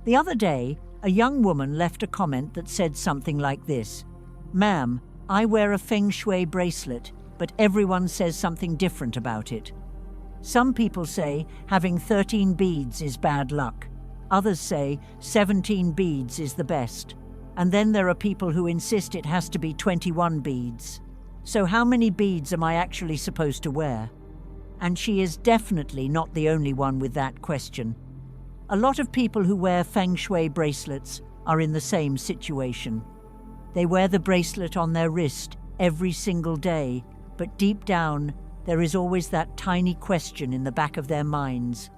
The other day, a young woman left a comment that said something like this: "Ma'am, I wear a Feng Shui bracelet, but everyone says something different about it. Some people say having 13 beads is bad luck. Others say 17 beads is the best. And then there are people who insist it has to be 21 beads. So how many beads am I actually supposed to wear?" And she is definitely not the only one with that question. A lot of people who wear Feng Shui bracelets are in the same situation. They wear the bracelet on their wrist every single day, but deep down, there is always that tiny question in the back of their minds.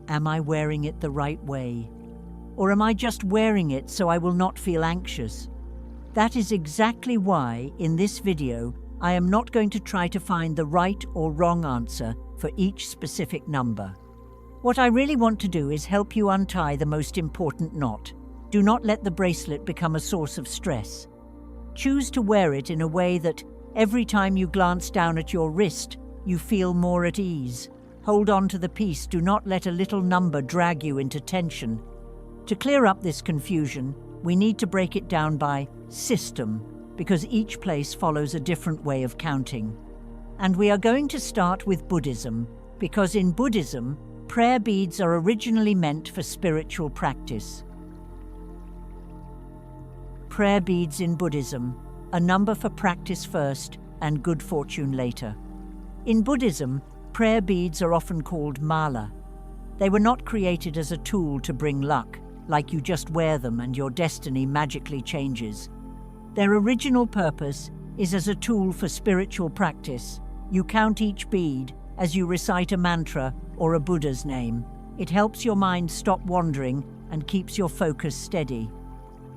Am I wearing it the right way? Or am I just wearing it so I will not feel anxious? That is exactly why, in this video, I am not going to try to find the right or wrong answer for each specific number. What I really want to do is help you untie the most important knot. Do not let the bracelet become a source of stress. Choose to wear it in a way that, every time you glance down at your wrist, you feel more at ease. Hold on to the piece, do not let a little number drag you into tension. To clear up this confusion, we need to break it down by system, because each place follows a different way of counting. And we are going to start with Buddhism, because in Buddhism, prayer beads are originally meant for spiritual practice. Prayer beads in Buddhism, a number for practice first and good fortune later. In Buddhism, prayer beads are often called mala. They were not created as a tool to bring luck, like you just wear them and your destiny magically changes. Their original purpose is as a tool for spiritual practice. You count each bead as you recite a mantra or a Buddha's name. It helps your mind stop wandering and keeps your focus steady.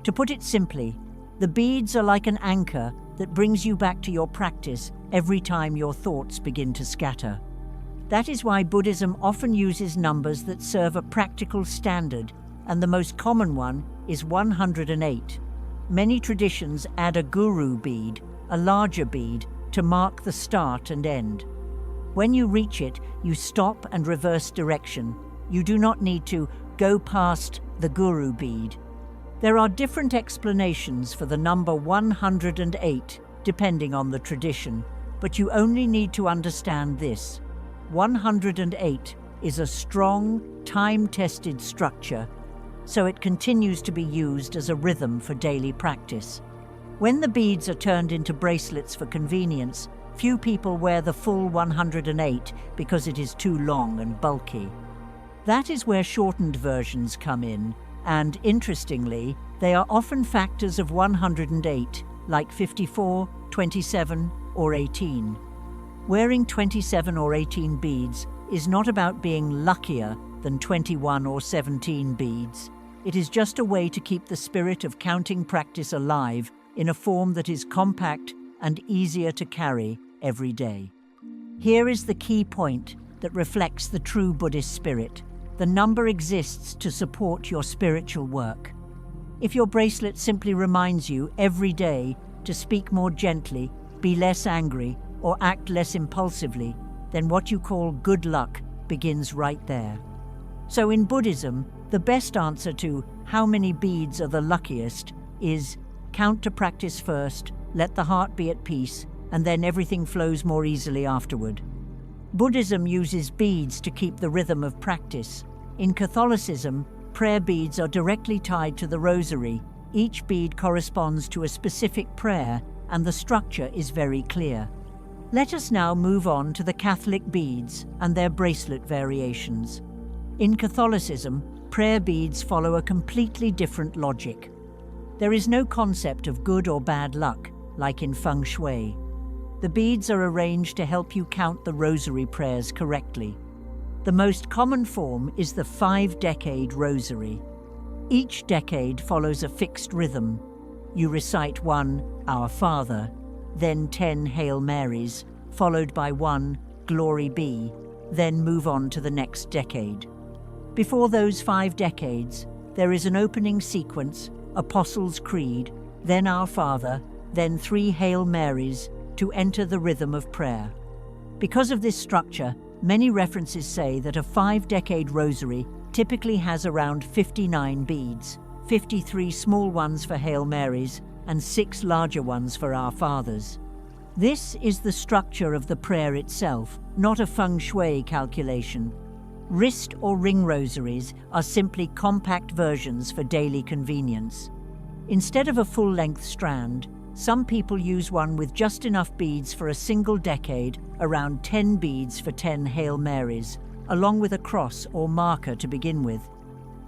To put it simply, the beads are like an anchor that brings you back to your practice every time your thoughts begin to scatter. That is why Buddhism often uses numbers that serve a practical standard, and the most common one is 108. Many traditions add a guru bead, a larger bead, to mark the start and end. When you reach it, you stop and reverse direction. You do not need to go past the guru bead. There are different explanations for the number 108, depending on the tradition, but you only need to understand this. 108 is a strong, time-tested structure, so it continues to be used as a rhythm for daily practice. When the beads are turned into bracelets for convenience, few people wear the full 108 because it is too long and bulky. That is where shortened versions come in, and interestingly, they are often factors of 108, like 54, 27, or 18. Wearing 27 or 18 beads is not about being luckier than 21 or 17 beads. It is just a way to keep the spirit of counting practice alive in a form that is compact and easier to carry every day. Here is the key point that reflects the true Buddhist spirit. The number exists to support your spiritual work. If your bracelet simply reminds you every day to speak more gently, be less angry, or act less impulsively, then what you call good luck begins right there. So in Buddhism, the best answer to how many beads are the luckiest is count to practice first, let the heart be at peace, and then everything flows more easily afterward. Buddhism uses beads to keep the rhythm of practice. In Catholicism, prayer beads are directly tied to the Rosary. Each bead corresponds to a specific prayer, and the structure is very clear. Let us now move on to the Catholic beads and their bracelet variations. In Catholicism, prayer beads follow a completely different logic. There is no concept of good or bad luck, like in Feng Shui. The beads are arranged to help you count the Rosary prayers correctly. The most common form is the 5-decade Rosary. Each decade follows a fixed rhythm. You recite 1, Our Father, then 10 Hail Marys, followed by 1, Glory Be, then move on to the next decade. Before those 5 decades, there is an opening sequence, Apostles' Creed, then Our Father, then 3 Hail Marys, to enter the rhythm of prayer. Because of this structure, Many references say that a 5-decade rosary typically has around 59 beads, 53 small ones for Hail Marys and 6 larger ones for Our Fathers. This is the structure of the prayer itself, not a Feng Shui calculation. Wrist or ring rosaries are simply compact versions for daily convenience. Instead of a full-length strand, some people use one with just enough beads for a single decade, around 10 beads for 10 Hail Marys, along with a cross or marker to begin with.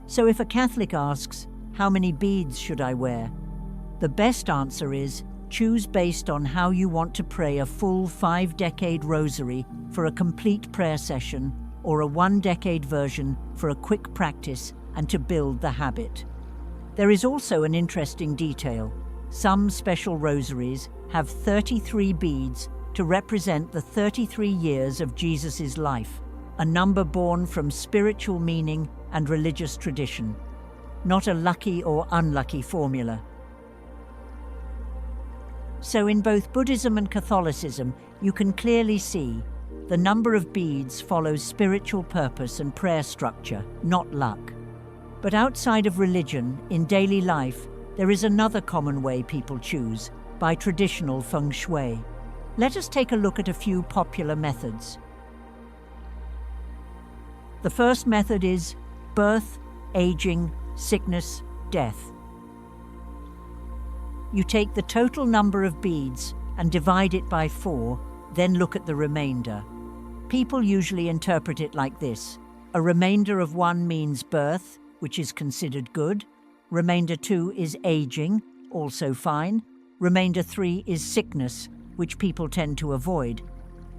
So if a Catholic asks, "How many beads should I wear?" the best answer is, choose based on how you want to pray a full 5-decade rosary for a complete prayer session, or a 1-decade version for a quick practice and to build the habit. There is also an interesting detail. Some special rosaries have 33 beads to represent the 33 years of Jesus' life, a number born from spiritual meaning and religious tradition, not a lucky or unlucky formula. So in both Buddhism and Catholicism, you can clearly see the number of beads follows spiritual purpose and prayer structure, not luck. But outside of religion, in daily life, there is another common way people choose, by traditional Feng Shui. Let us take a look at a few popular methods. The first method is birth, aging, sickness, death. You take the total number of beads and divide it by 4, then look at the remainder. People usually interpret it like this. A remainder of 1 means birth, which is considered good. Remainder 2 is aging, also fine. Remainder 3 is sickness, which people tend to avoid.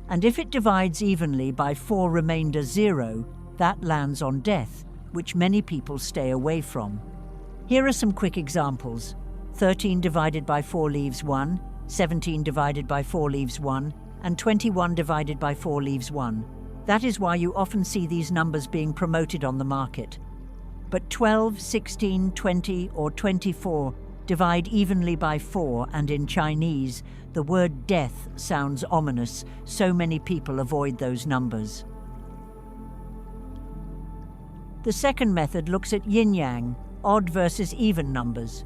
And if it divides evenly by 4 remainder 0, that lands on death, which many people stay away from. Here are some quick examples. 13 divided by 4 leaves 1, 17 divided by 4 leaves 1, and 21 divided by 4 leaves 1. That is why you often see these numbers being promoted on the market. But 12, 16, 20, or 24 divide evenly by 4, and in Chinese, the word death sounds ominous, so many people avoid those numbers. The second method looks at yin-yang, odd versus even numbers.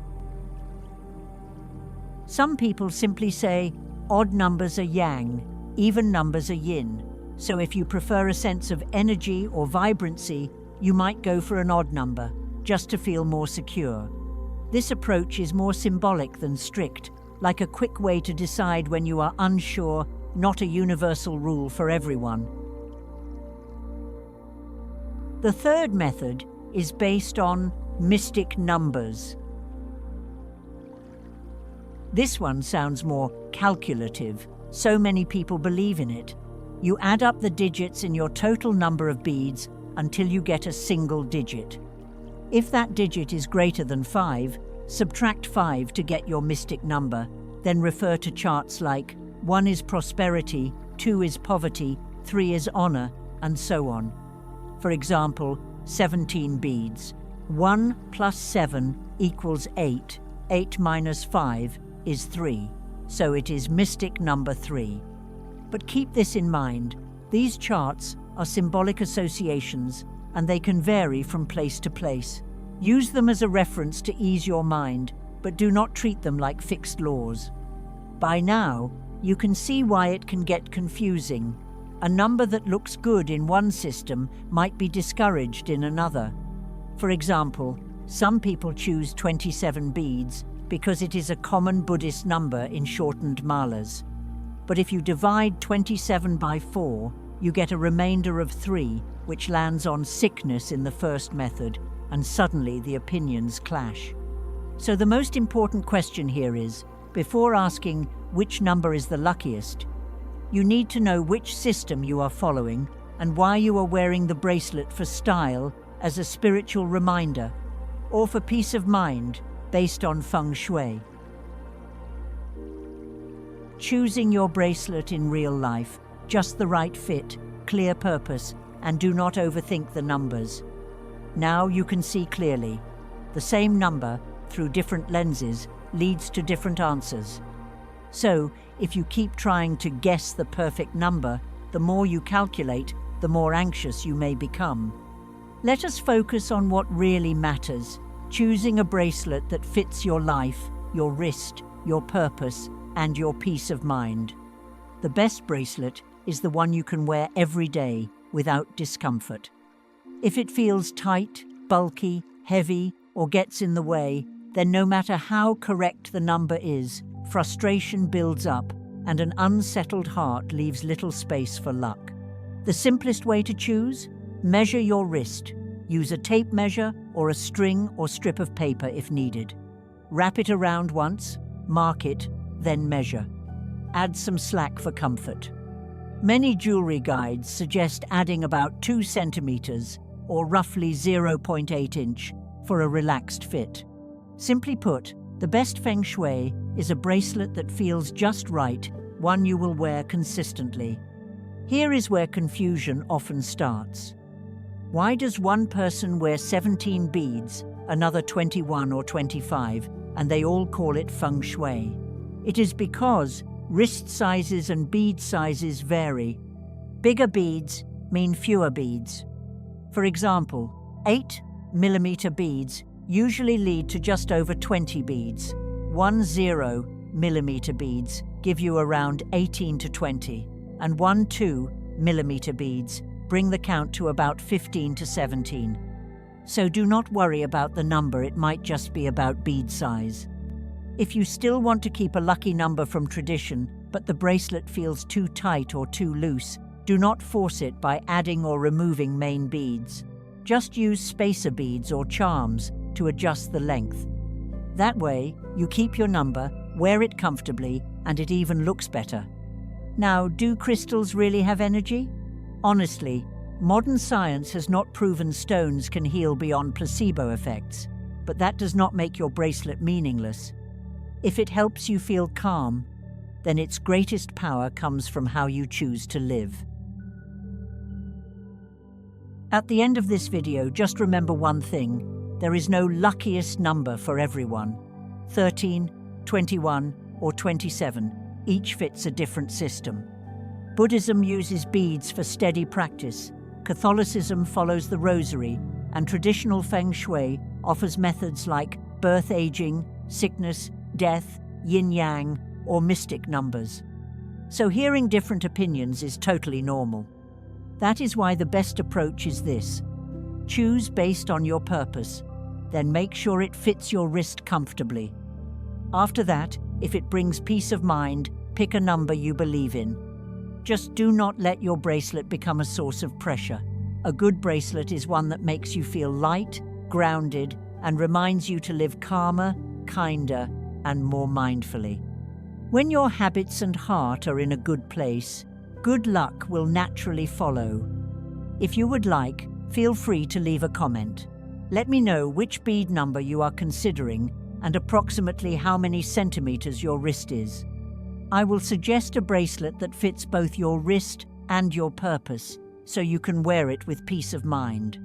Some people simply say, odd numbers are yang, even numbers are yin. So if you prefer a sense of energy or vibrancy, you might go for an odd number, just to feel more secure. This approach is more symbolic than strict, like a quick way to decide when you are unsure, not a universal rule for everyone. The third method is based on mystic numbers. This one sounds more calculative. So many people believe in it. You add up the digits in your total number of beads until you get a single digit. If that digit is greater than 5, subtract 5 to get your mystic number, then refer to charts like 1 is prosperity, 2 is poverty, 3 is honor, and so on. For example, 17 beads. 1 plus 7 equals 8. 8 minus 5 is 3, so it is mystic number 3. But keep this in mind, these charts are symbolic associations and they can vary from place to place. Use them as a reference to ease your mind, but do not treat them like fixed laws. By now, you can see why it can get confusing. A number that looks good in one system might be discouraged in another. For example, some people choose 27 beads because it is a common Buddhist number in shortened malas. But if you divide 27 by 4, you get a remainder of 3, which lands on sickness in the first method, and suddenly the opinions clash. So the most important question here is, before asking which number is the luckiest, you need to know which system you are following and why you are wearing the bracelet for style as a spiritual reminder, or for peace of mind based on Feng Shui. Choosing your bracelet in real life, just the right fit, clear purpose, and do not overthink the numbers. Now you can see clearly. The same number, through different lenses, leads to different answers. So, if you keep trying to guess the perfect number, the more you calculate, the the more anxious you may become. Let us focus on what really matters, choosing a bracelet that fits your life, your wrist, your purpose, and your peace of mind. The best bracelet is the one you can wear every day without discomfort. If it feels tight, bulky, heavy, or gets in the way, then no matter how correct the number is, frustration builds up and an unsettled heart leaves little space for luck. The simplest way to choose? Measure your wrist. Use a tape measure or a string or strip of paper if needed. Wrap it around once, mark it, then measure. Add some slack for comfort. Many jewelry guides suggest adding about 2 centimeters or roughly 0.8 inch for a relaxed fit. Simply put, the best Feng Shui is a bracelet that feels just right, one you will wear consistently. Here is where confusion often starts. Why does one person wear 17 beads, another 21 or 25, and they all call it Feng Shui? It is because wrist sizes and bead sizes vary. Bigger beads mean fewer beads. For example, 8mm beads usually lead to just over 20 beads. 10mm beads give you around 18 to 20, and 2mm beads bring the count to about 15 to 17. So do not worry about the number, it might just be about bead size. If you still want to keep a lucky number from tradition, but the bracelet feels too tight or too loose, do not force it by adding or removing main beads. Just use spacer beads or charms to adjust the length. That way, you keep your number, wear it comfortably, and it even looks better. Now, do crystals really have energy? Honestly, modern science has not proven stones can heal beyond placebo effects, but that does not make your bracelet meaningless. If it helps you feel calm, then its greatest power comes from how you choose to live. At the end of this video, just remember one thing. There is no luckiest number for everyone. 13, 21, or 27, each fits a different system. Buddhism uses beads for steady practice, Catholicism follows the Rosary, and traditional Feng Shui offers methods like birth aging, sickness, death, yin-yang, or mystic numbers. So hearing different opinions is totally normal. That is why the best approach is this. Choose based on your purpose, then make sure it fits your wrist comfortably. After that, if it brings peace of mind, pick a number you believe in. Just do not let your bracelet become a source of pressure. A good bracelet is one that makes you feel light, grounded, and reminds you to live calmer, kinder, and more mindfully. When your habits and heart are in a good place, good luck will naturally follow. If you would like, feel free to leave a comment. Let me know which bead number you are considering and approximately how many centimeters your wrist is. I will suggest a bracelet that fits both your wrist and your purpose, so you can wear it with peace of mind.